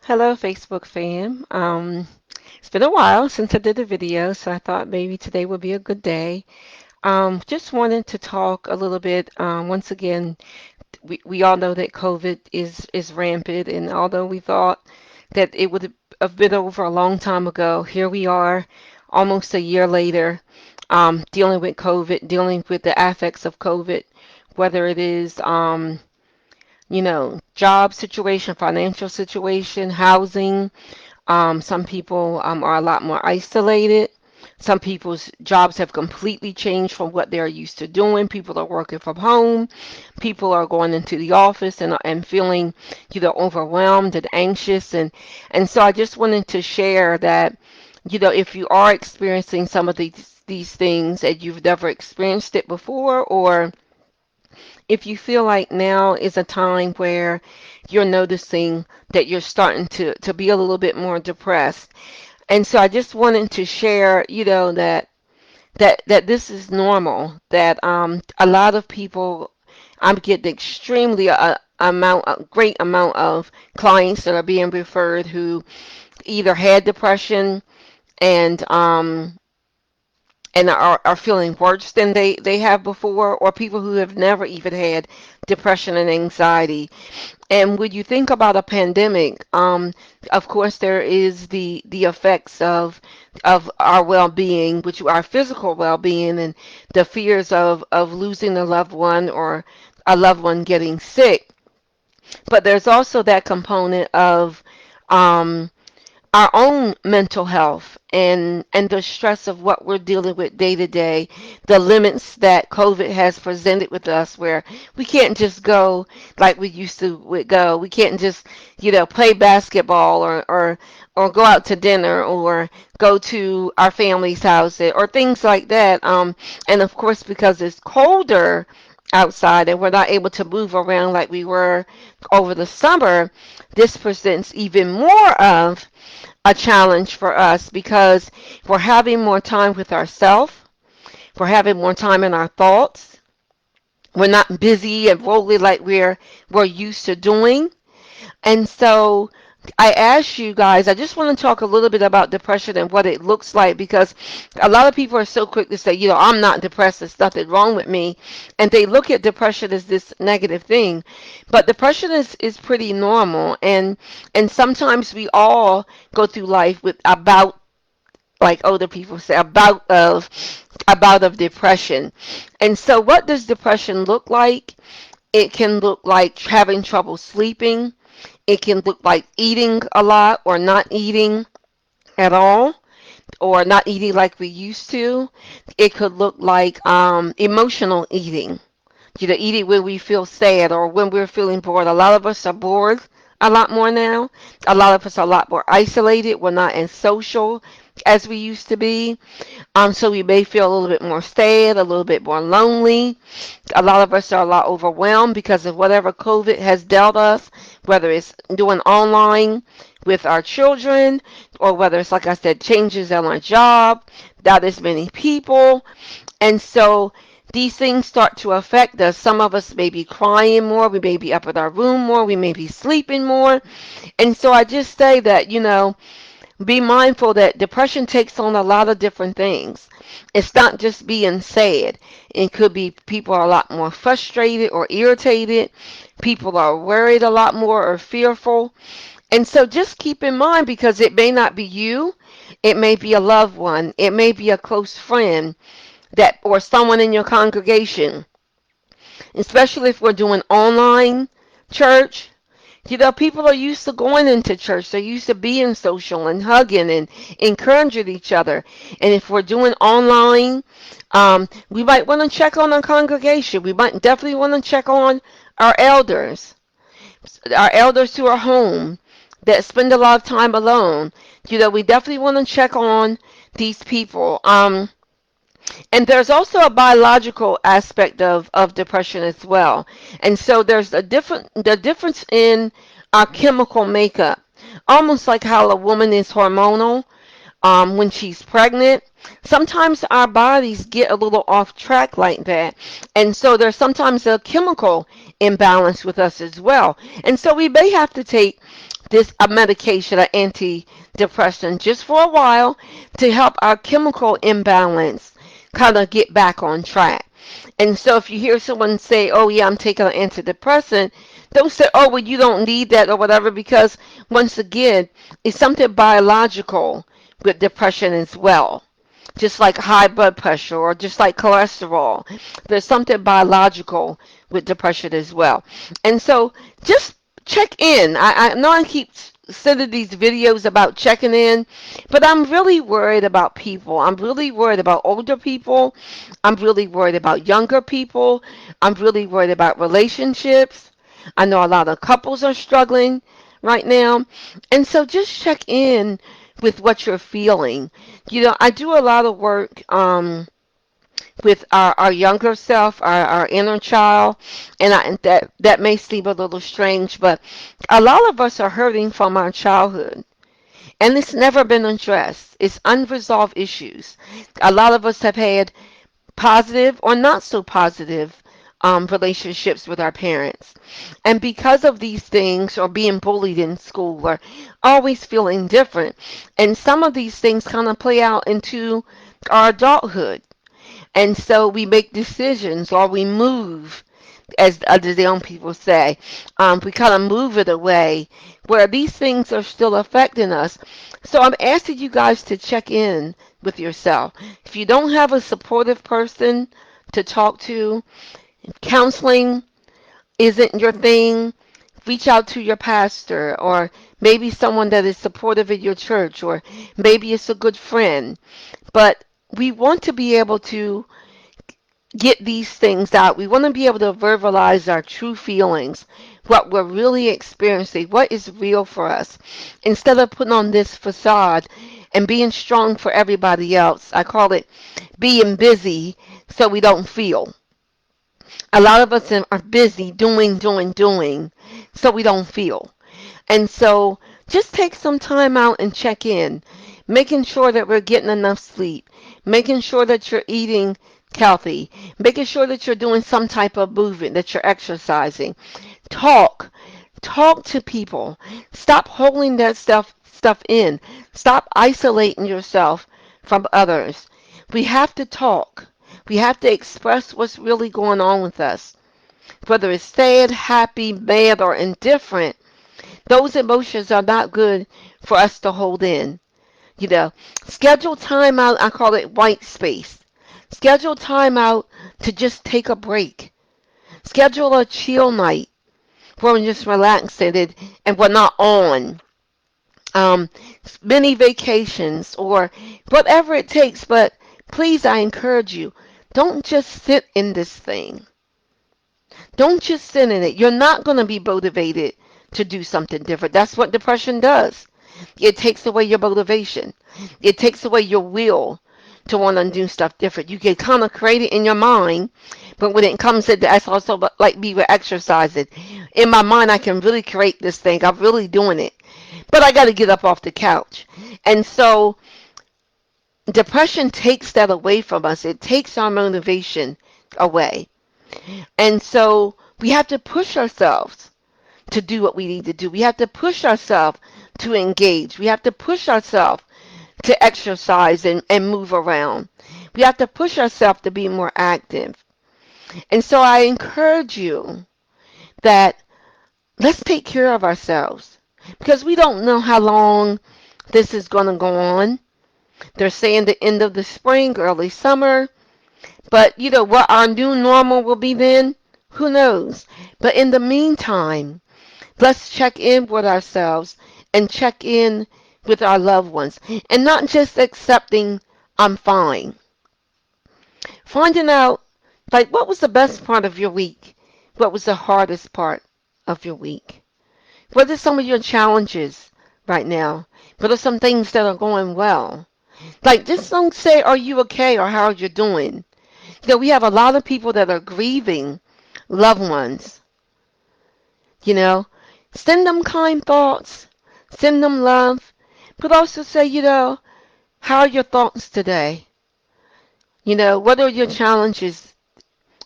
Hello, Facebook fam. It's been a while since I did a video, so I thought maybe today would be a good day. Just wanted to talk a little bit. Once again, we all know that COVID is rampant, and although we thought that it would have been over a long time ago, here we are, almost a year later, dealing with COVID, dealing with the effects of COVID, whether it is job situation, financial situation, housing. Some people are a lot more isolated. Some people's jobs have completely changed from what they're used to doing. People are working from home. People are going into the office and feeling overwhelmed and anxious. And so I just wanted to share that, if you are experiencing some of these things and you've never experienced it before, or if you feel like now is a time where you're noticing that you're starting to be a little bit more depressed. And so I just wanted to share, that this is normal, that a lot of people, I'm getting extremely a great amount of clients that are being referred who either had depression and are feeling worse than they have before, or people who have never even had depression and anxiety. And when you think about a pandemic, of course there is the effects of our well-being, which are our physical well-being, and the fears of losing a loved one or a loved one getting sick. But there's also that component of um, our own mental health and the stress of what we're dealing with day to day, the limits that COVID has presented with us, where we can't just go like we used to would go. We can't just, play basketball or go out to dinner or go to our family's house or things like that. And of course, because it's colder outside and we're not able to move around like we were over the summer, this presents even more of a challenge for us because we're having more time with ourselves, we're having more time in our thoughts, we're not busy and worldly like we're used to doing. And so I asked you guys, I just want to talk a little bit about depression and what it looks like, because a lot of people are so quick to say, I'm not depressed, there's nothing wrong with me. And they look at depression as this negative thing. But depression is pretty normal. And sometimes we all go through life with about, like older people say, about of depression. And so what does depression look like? It can look like having trouble sleeping. It can look like eating a lot or not eating at all or not eating like we used to. It could look like emotional eating. Eating when we feel sad or when we're feeling bored. A lot of us are bored a lot more now. A lot of us are a lot more isolated. We're not as social as we used to be. So we may feel a little bit more sad, a little bit more lonely. A lot of us are a lot overwhelmed because of whatever COVID has dealt us, whether it's doing online with our children, or whether it's, like I said, changes on our job, not as many people. And so these things start to affect us. Some of us may be crying more, we may be up in our room more, we may be sleeping more. And so I just say that, be mindful that depression takes on a lot of different things. It's not just being sad. It could be people are a lot more frustrated or irritated. People are worried a lot more or fearful. And so just keep in mind, because it may not be you, it may be a loved one, it may be a close friend that or someone in your congregation. Especially if we're doing online church, people are used to going into church. They're used to being social and hugging and encouraging each other. And if we're doing online, we might want to check on our congregation. We might definitely want to check on our elders who are home that spend a lot of time alone. We definitely want to check on these people. And there's also a biological aspect of depression as well. And so there's the difference in our chemical makeup. Almost like how a woman is hormonal when she's pregnant. Sometimes our bodies get a little off track like that. And so there's sometimes a chemical imbalance with us as well. And so we may have to take this a medication, an antidepressant, just for a while to help our chemical imbalance kind of get back on track. And so if you hear someone say, "Oh yeah, I'm taking an antidepressant," don't say, "Oh well, you don't need that," or whatever, because once again, it's something biological with depression as well. Just like high blood pressure or just like cholesterol, there's something biological with depression as well. And so just check in. I know I keep sending these videos about checking in, but I'm really worried about people. I'm really worried about older people. I'm really worried about younger people. I'm really worried about relationships. I know a lot of couples are struggling right now. And so just check in with what you're feeling. I do a lot of work with our younger self, our inner child, and that may seem a little strange, but a lot of us are hurting from our childhood. And it's never been addressed. It's unresolved issues. A lot of us have had positive or not so positive relationships with our parents. And because of these things, or being bullied in school, or always feeling different, and some of these things kind of play out into our adulthood. And so we make decisions or we move, as the young people say. We kind of move it away where these things are still affecting us. So I'm asking you guys to check in with yourself. If you don't have a supportive person to talk to, counseling isn't your thing, reach out to your pastor, or maybe someone that is supportive in your church, or maybe it's a good friend. But we want to be able to get these things out. We want to be able to verbalize our true feelings, what we're really experiencing, what is real for us, instead of putting on this facade and being strong for everybody else. I call it being busy so we don't feel. A lot of us are busy doing, so we don't feel. And so just take some time out and check in, making sure that we're getting enough sleep, making sure that you're eating healthy, making sure that you're doing some type of movement, that you're exercising. Talk. Talk to people. Stop holding that stuff in. Stop isolating yourself from others. We have to talk. We have to express what's really going on with us. Whether it's sad, happy, mad, or indifferent, those emotions are not good for us to hold in. You know, schedule time out. I call it white space. Schedule time out to just take a break. Schedule a chill night where we're just relaxing and we're not on. Um, Many vacations or whatever it takes. But please, I encourage you, don't just sit in this thing. Don't just sit in it. You're not going to be motivated to do something different. That's what depression does. It takes away your motivation. It takes away your will to want to do stuff different. You can kind of create it in your mind, but when it comes to that's also like me with exercising. In my mind, I can really create this thing. I'm really doing it, but I got to get up off the couch. And so depression takes that away from us. It takes our motivation away. And so we have to push ourselves to do what we need to do. We have to push ourselves to engage. We have to push ourselves to exercise and move around. We have to push ourselves to be more active. And so I encourage you that let's take care of ourselves because we don't know how long this is going to go on. They're saying the end of the spring, early summer. But you know what our new normal will be then? Who knows? But in the meantime, let's check in with ourselves and check in with our loved ones. And not just accepting I'm fine. Finding out, like, what was the best part of your week? What was the hardest part of your week? What are some of your challenges right now? What are some things that are going well? Like, just don't say, are you okay or how are you doing? We have a lot of people that are grieving loved ones. You know, send them kind thoughts, send them love, but also say, how are your thoughts today? What are your challenges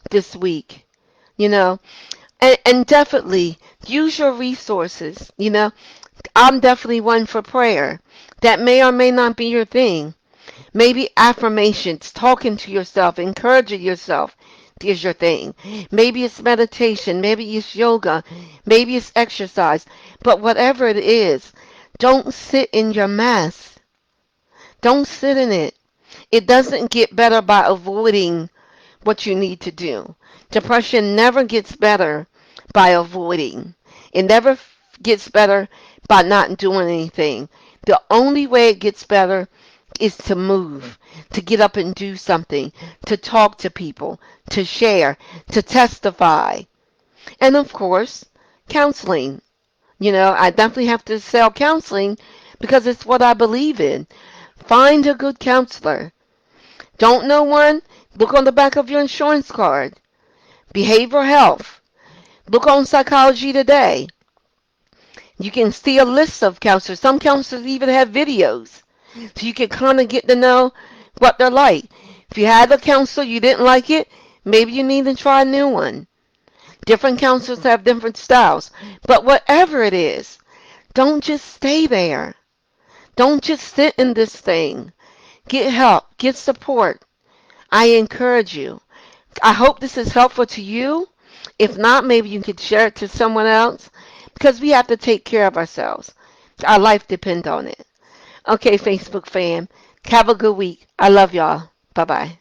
this week? You know, and definitely use your resources. I'm definitely one for prayer. That may or may not be your thing. Maybe affirmations, talking to yourself, encouraging yourself is your thing. Maybe it's meditation, maybe it's yoga, maybe it's exercise. But whatever it is, don't sit in your mess. Don't sit in it. It doesn't get better by avoiding what you need to do. Depression never gets better by avoiding. It never gets better by not doing anything. The only way it gets better is to move, to get up and do something, to talk to people, to share, to testify. And of course, counseling. I definitely have to sell counseling because it's what I believe in. Find a good counselor. Don't know one? Look on the back of your insurance card. Behavioral health. Look on Psychology Today. You can see a list of counselors. Some counselors even have videos. So you can kind of get to know what they're like. If you had a counselor, you didn't like it, maybe you need to try a new one. Different counselors have different styles. But whatever it is, don't just stay there. Don't just sit in this thing. Get help. Get support. I encourage you. I hope this is helpful to you. If not, maybe you could share it to someone else because we have to take care of ourselves. Our life depends on it. Okay, Facebook fam. Have a good week. I love y'all. Bye bye.